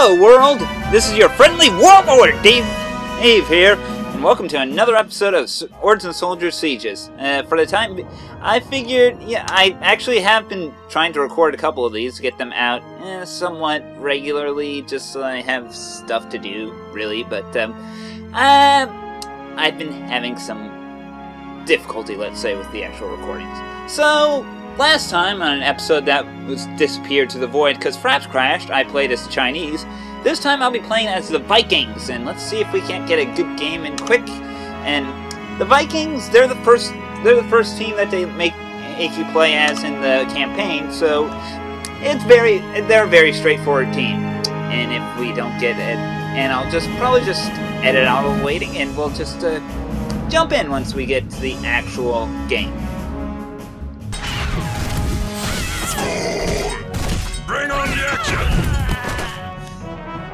Hello, world! This is your friendly warlord, Dave here, and welcome to another episode of Swords and Soldiers Sieges. For the time, I figured, yeah, I actually have been trying to record a couple of these, get them out somewhat regularly, just so I have stuff to do, really, but I've been having some difficulty, let's say, with the actual recordings. So, last time, on an episode that was disappeared to the void because Fraps crashed, I played as the Chinese. This time I'll be playing as the Vikings, and let's see if we can't get a good game in quick. And the Vikings, they're the first team that they make you play as in the campaign, so they're a very straightforward team. And if we don't get it, and I'll probably just edit out of waiting, and we'll just jump in once we get to the actual game. Bring on the action!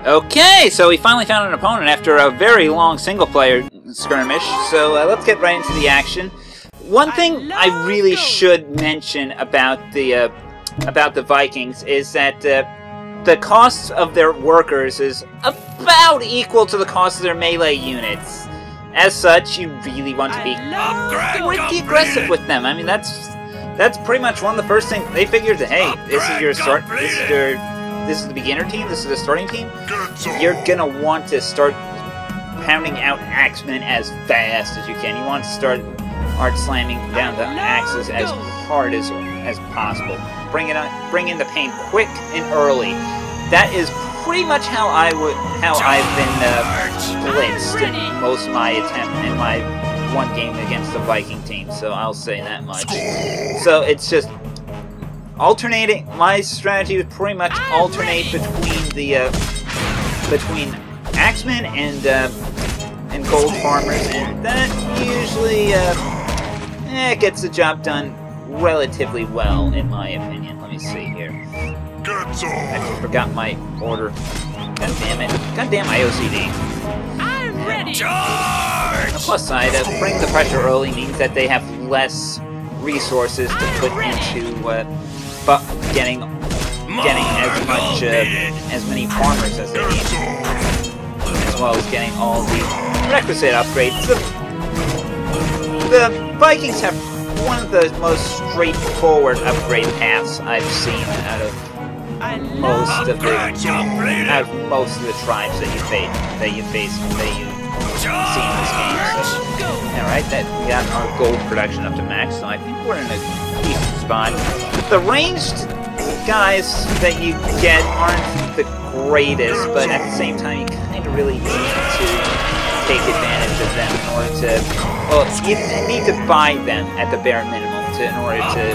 Okay, so we finally found an opponent after a very long single-player skirmish, so let's get right into the action. One thing I really should mention about the Vikings is that the cost of their workers is about equal to the cost of their melee units. As such, you really want to be pretty aggressive with them. I mean, that's pretty much one of the first things they figured that, hey, this is your start, this is the beginner team, this is the starting team. You're gonna want to start pounding out axemen as fast as you can. You want to start slamming down the axes as hard as possible. Bring in the pain quick and early. That is pretty much how I've been blitzed in most of my one game against the Viking team, so I'll say that much. So it's just alternating. My strategy would pretty much alternate between axemen and gold farmers, and that usually gets the job done relatively well, in my opinion. Let me see here. I actually forgot my order. God damn it! God damn my OCD. Ready. On the plus side, bringing the pressure early means that they have less resources to put into getting as many farmers as they need, as well as getting all the requisite upgrades. The Vikings have one of the most straightforward upgrade paths I've seen out of most of the tribes that you see in this game. So, alright, that we got our gold production up to max, so I think we're in a decent spot. The ranged guys that you get aren't the greatest, but at the same time you kind of really need to take advantage of them in order to, well, you need to buy them at the bare minimum in order to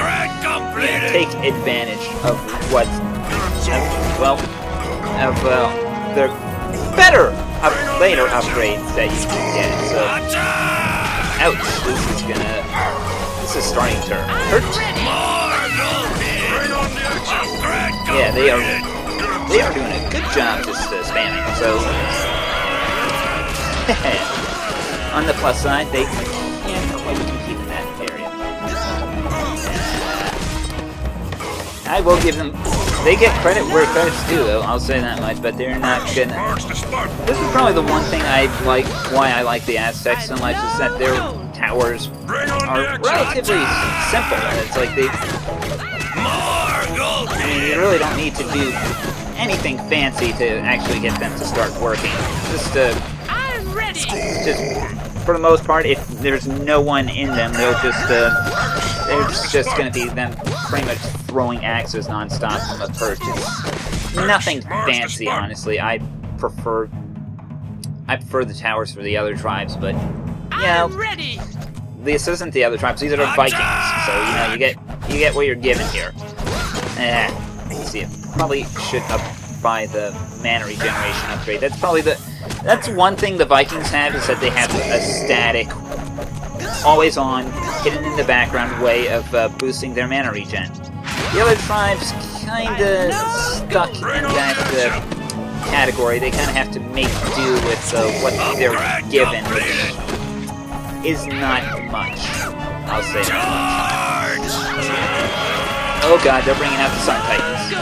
take advantage of what, the better later upgrades that you can get. So, ouch! This is starting to hurt. Yeah, they are doing a good job just spamming. So, on the plus side, they can't quite compete in that area. I will give them. They get credit where credit's due, though, I'll say that much, but they're not gonna... This is probably the one thing why I like the Aztecs so much, is that their towers are relatively simple. It's like I mean, you really don't need to do anything fancy to actually get them to start working. Just for the most part, if there's no one in them, they're just gonna be them pretty much throwing axes non-stop from a perch. It's nothing fancy, honestly. I prefer the towers for the other tribes, but this isn't the other tribes. These are the Vikings, so you get what you're given here. Let's see. I probably should buy the mana regeneration upgrade. That's one thing the Vikings have, is that they have a static, always on, hidden in the background way of boosting their mana regen. The other tribes kinda stuck in that category. They kinda have to make do with what they're given, which is not much. I'll say that much. Oh god, they're bringing out the Sun Titans.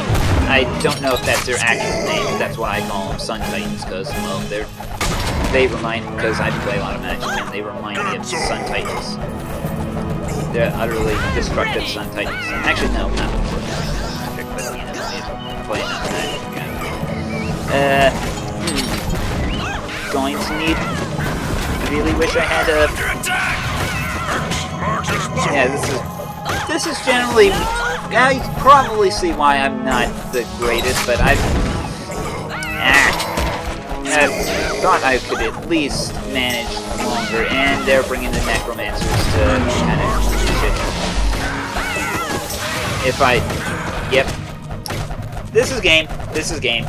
I don't know if that's their actual name, but that's why I call them Sun Titans, because, well, they remind me, because I play a lot of Magic, and they remind me of Sun Titans. They're utterly destructive Sun Titans. Actually, no, not Magic, but, you know, they play enough Magic. Going to need... I really wish I had a... Yeah, this is generally... Yeah, you can probably see why I'm not the greatest, but I thought I could at least manage longer, and they're bringing the Necromancers to kind of finish it. If I... Yep. This is game. This is game.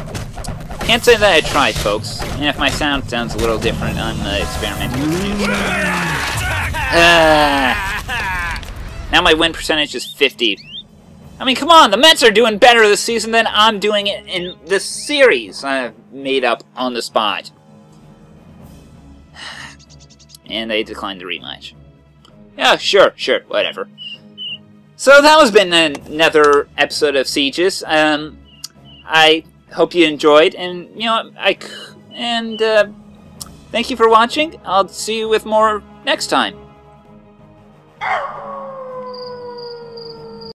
Can't say that I tried, folks. And if my sound sounds a little different, I'm experimenting with the new show. Now my win percentage is 50. I mean, come on, the Mets are doing better this season than I'm doing it in this series I've made up on the spot. And they declined the rematch. Yeah, sure, whatever. So that has been another episode of Sieges. I hope you enjoyed, and, you know, thank you for watching. I'll see you with more next time.